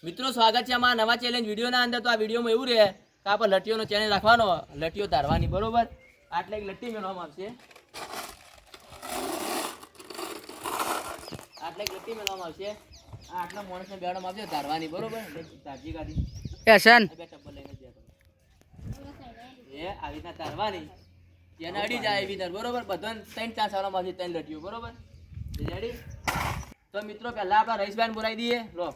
મિત્રો સ્વાગત છે અમારા નવા ચેલેન્જ વિડીયોના અંદર. તો આ વિડીયોમાં એવું રહે કે આપણે લટીઓનો ચેલેન્જ રાખવાનો, લટીઓ ધારવાની, બરોબર? આટલે એક લટ્ટી મેળવામાં આવશે, આટલે એક લટ્ટી મેળવામાં આવશે, આટલા માણસને બેડવામાં આવશે ધારવાની, બરોબર? ધારજી ગાડી એશન બે ટપ્પર લઈને જ એ આવી રીતના ધારવાની, એને અડી જાય એવી ધાર, બરોબર? બધાને 3 ચાન્સ આવવામાં આવશે, 3 લટીઓ, બરોબર? રેડી? તો મિત્રો પહેલા આપણા રહીશભાઈને બોલાવી દઈએ. લો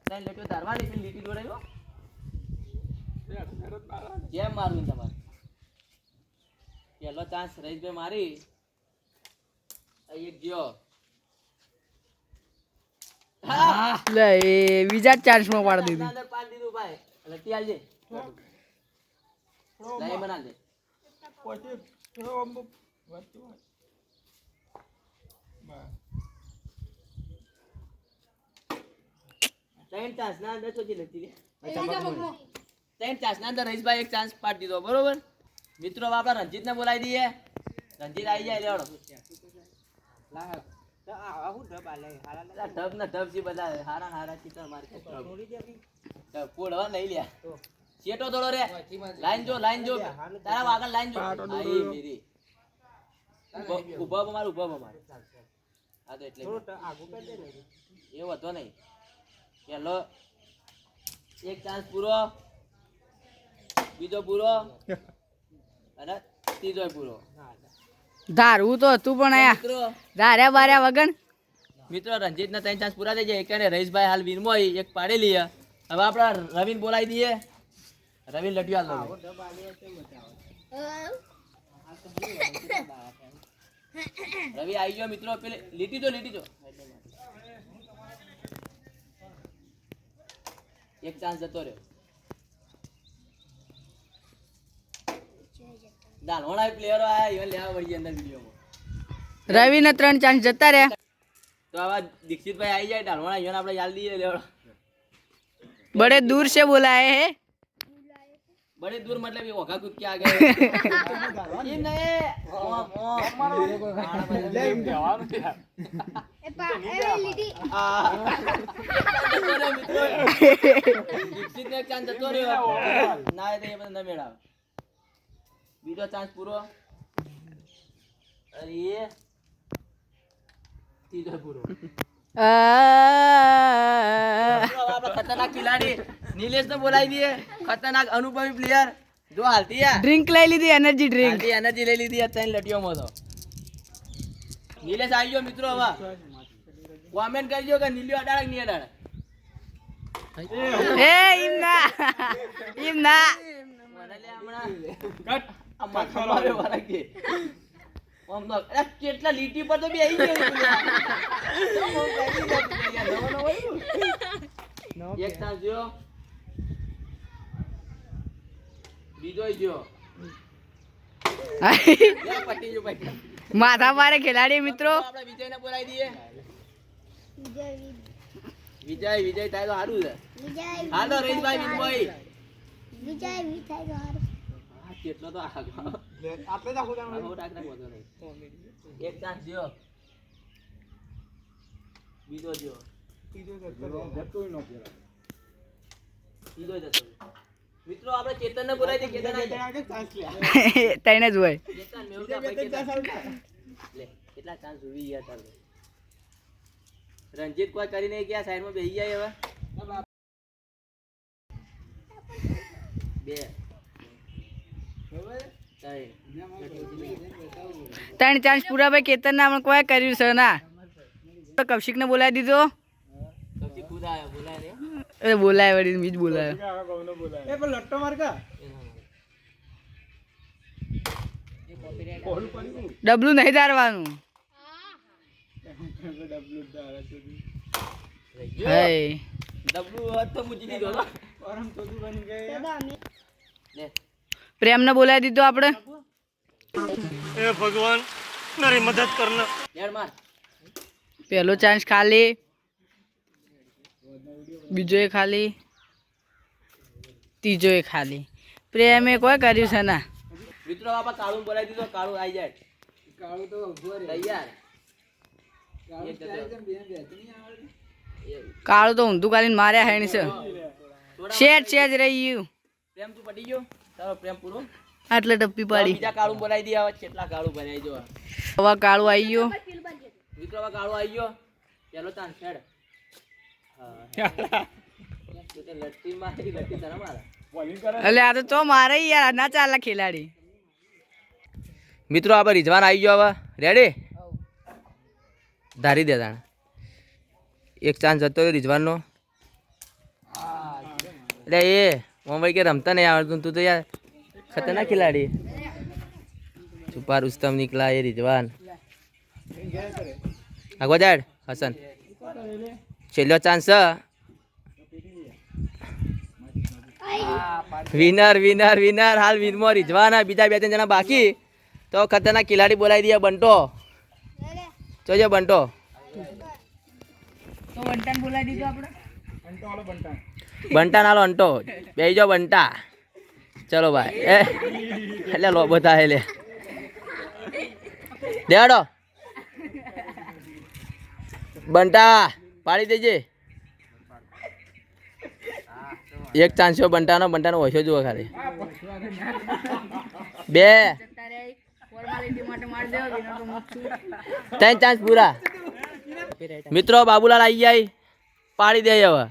3 લટીઓ ધારવાની, પેલી લીટી દોડાવ્યો જેમ મારવું તમારે. પહેલો ચાન્સ રહીશભાઈ મારી, એક ગયો. લે એ બીજા ચાન્સમાં પાડી દીધી. અંદર પાડી દીધું ભાઈ. લટી આલજે, લઈ બના દે. ત્રણ ચાન્સ ના અંદર ચોથી લટી લે. 3 ચાન્સ ના અંદર રહીશભાઈ એક ચાન્સ પાડી દીધો, બરોબર? મિત્રો હવે આપણે રંજીતને બોલાવી દઈએ. રંજીત આવી જાય, લેવડો. ઢબ ના ઢબ છે બધા, હારા હારા ચિત્ર મારે પોડવા નહીં લ્યા. શેટો થોડો રે, લાઈન જો, લાઈન જો, તારા આગળ લાઈન જો. આઈ મેરી ઉભા બમાર, ઉભા બમાર. હા તો એટલે એવું હતો નહીં. પેલો એક ચાન્સ પૂરો, બીજો પૂરો અને ત્રીજો પૂરો. ધારવું તો હતું પણ આયા મિત્રો ધાર્યા બાર્યા વગર. મિત્રો રંજીત ના 3 ચાન્સ પૂરા થઈ જાય. એક રહીશભાઈ હાલ વીરમાં એક પાડેલી. હવે આપડા રવિને બોલાવી દઈએ. રવિન લટિયા લો. રવિ આવી ગયો મિત્રો. પેલે લીટી જો, લીટી જો. એક ચાન્સ જતો રહ્યો. દાલવાણા પ્લેયરો આયા, ઈવન લેવા વળી અંદર વિડીયોમાં. રવિ ને 3 ચાન્સ જતા રહ્યા. તો આવા દીક્ષિતભાઈ આવી જાય, દાલવાણા ઈવન આપણે યાદ દઈએ લેવડો. बड़े दूर से बुलाए हैं. बड़े दूर मतलब ये होगा कुछ क्या आ गए ये नहीं दीक्षित ने चांस जतो રહ્યો ના એ તો ન મેળાવ. બીજો ચાન્સ પૂરો. અરે એ ત્રીજો પૂરો. खतरनाक खिलाड़ी नीलेश ने बोलाई दिए. खतरनाक अनुभवी प्लेयर जो हालती है. ड्रिंक ले ली थी, एनर्जी ड्रिंक. एनर्जी ले ली थी 3 लटियों में. तो नीलेश आई गयो મિત્રો. હવે કમેન્ટ કરજો કે નીલિયો અડાડક ની અડાડક. ए इमना इमना મને લે હમણા કટ આ માથા મારે વાળા કે ઓમ નો અરે કેટલા લીટી પર તો બે આવી ગયો. એક ચાન્સ જો, બીજો જો. પટ્ટી જો પટ્ટી. माथा मारे खिलाड़ी मित्रों. આપણે વિજયને બોલાવી દઈએ. વિજય વિજય થાય તો સારું છે. હાલો રહીશભાઈ વિજયભાઈ. હા કેટલો તો આપણે તો એક ચાન્સ જો, બીજો જો, ત્રીજો જતો. મિત્રો આપણે ચેતનને બોલાવી દઈએ. ચેતન तेने जो है ચેતન મેવતા ભાઈ લે કેટલા ચાન્સ જોવી ગયા તારે. રંજીત કોઈ કરી નહીં ગયા, સાઈડમાં બેસી જાય. હવે બે 3 चांस पूरा भाई. केतन ने हमने कोई કર્યું છે ના. તો કૌશિક ને બોલાવી દીધો. કૌશિક ખુદ આયો, બોલાય રે. અરે બોલાય વળી મીજ બોલાય. એ પણ લટ્ટો માર કા ડબલું નહીં ધારવાનું. હે ડબલું હોત તો મૂકી દીધો તો. પરમ તોદુ બની ગયે લે પ્રેમ ને બોલાવી દીધો આપણે. એ ભગવાન મારી મદદ કરના. લેડ માર. પહેલો ચાન્સ ખાલી, બીજો એ ખાલી, ત્રીજો એ ખાલી. પ્રેમે કોઈ કર્યું છે ના. મિત્રો બાપા કાળું બોલાવી દીધો. કાળું આવી જાય. કાળો તો ઉભો રે તૈયાર. કાળો એક જતો. ચાલે જેમ બે બે નહીં આવડે. કાળું તો ઊંધું કાલીને માર્યા હેણ છે શેઠ જ રહી ગયું પ્રેમ તું પટી ગયો તારો પ્રેમ પૂરો આટલે ટપ્પી પાડી બીજા કાળું બોલાવી દે હવે કેટલા કાળું ભરાઈ જો હવે કાળું આવી ગયો મિત્રો હવે કાળું આવી ગયો ચાલો તાન છેડ તું તો લટ્ટી મારી લટ્ટી તારા મારા એટલે આ તો ચો મારે યાર ના ચાલે ખેલાડી મિત્રો આપણે રિઝવાન આવી ગયો હવે રેડી ધારી દે તાણ એક ચાન્સ જતો રહ્યો રિઝવાનનો એટલે એ મોબાઈલ કે રમતા નહીં આવડતું તું તો યાર ખતરનાક ખિલાડી છુપા રુસ્તમ નીકળા એ રિઝવાન આગળ જાડ હસન છેલ્લો ચાન્સ વિનર વિનર વિનર હાલ વિનમાં રિઝવાન બીજા બે ત્રણ જણા બાકી તો ખતરનાક ખિલાડી બોલાવી દે બંટો જોજો બંટો તો વંટાન બોલાવી દીધું આપણે બંટા નાલો અંટો બેહી જાઓ બંટા ચલો ભાઈ એ એટલે લો બધા લે દેડો બંટા પાડી દેજે એક ચાન્સ છે બંટાનો ઓછો જુઓ ખાલી બે ત્રણ ચાન્સ પૂરા મિત્રો બાબુલાલ આવી જાય પાડી દે હવે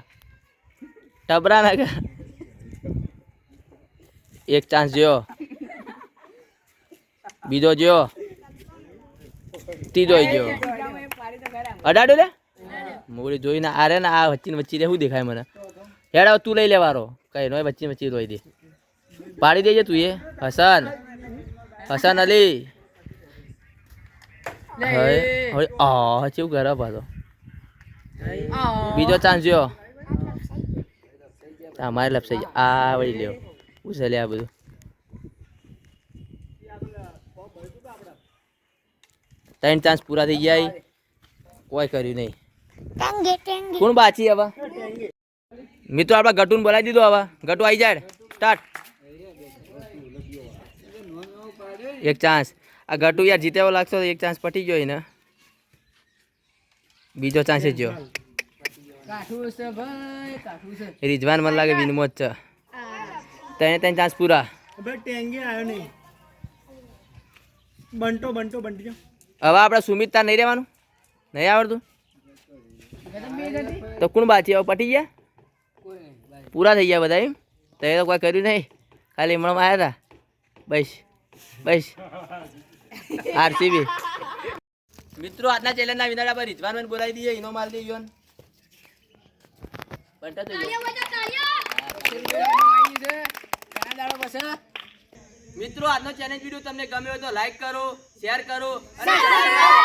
ટબરા ના એક ચાન્સ જો બીજો જો ત્રીજો જો અડાડો લે મોડી જોઈને આ રે ને આ વચ્ચે વચ્ચે શું દેખાય મને હેડ હવે તું લઈ લેવારો કઈ નો વચ્ચે વચ્ચે રોઈ દે પાડી દેજે તું એ હસન હસન અલી હવે કેવું કરે પાછો બીજો ચાન્સ જો અમારે લપસાઈ આ વળી લ્યો પૂછે લે આ બધું ત્રણ ચાન્સ પૂરા થઈ ગયા કોઈ કર્યું નહીં કોણ બાચી હવે મિત્રો આપણે ગટુને બોલાવી દીધો હવે ગટુ આવી જાય સ્ટાર્ટ એક ચાન્સ આ ગટુ યાર જીતે એવો લાગતો એક ચાન્સ પટી ગયો ને બીજો ચાન્સ જ જો રિઝવાન મને લાગે વિનમો જ છે ત્રણ ચાન્સ પૂરા હવે આપણે સુમિત તાર નહીં રહેવાનું નહીં આવડતું તો કોણ બાકી હવે પટી ગયા પૂરા થઈ ગયા બધા એમ તો એ તો કોઈ કર્યું નહીં ખાલી હમણાં આવ્યા હતા બસ બસ આરસીબી મિત્રો આજના ચેલેન્જના વિનર આપણે રિઝવાન બોલાવી દઈએ એનો માલ દઈએ મિત્રો આજનો ચેલેન્જ વિડીયો તમને ગમ્યો હોય તો લાઈક કરો શેર કરો અને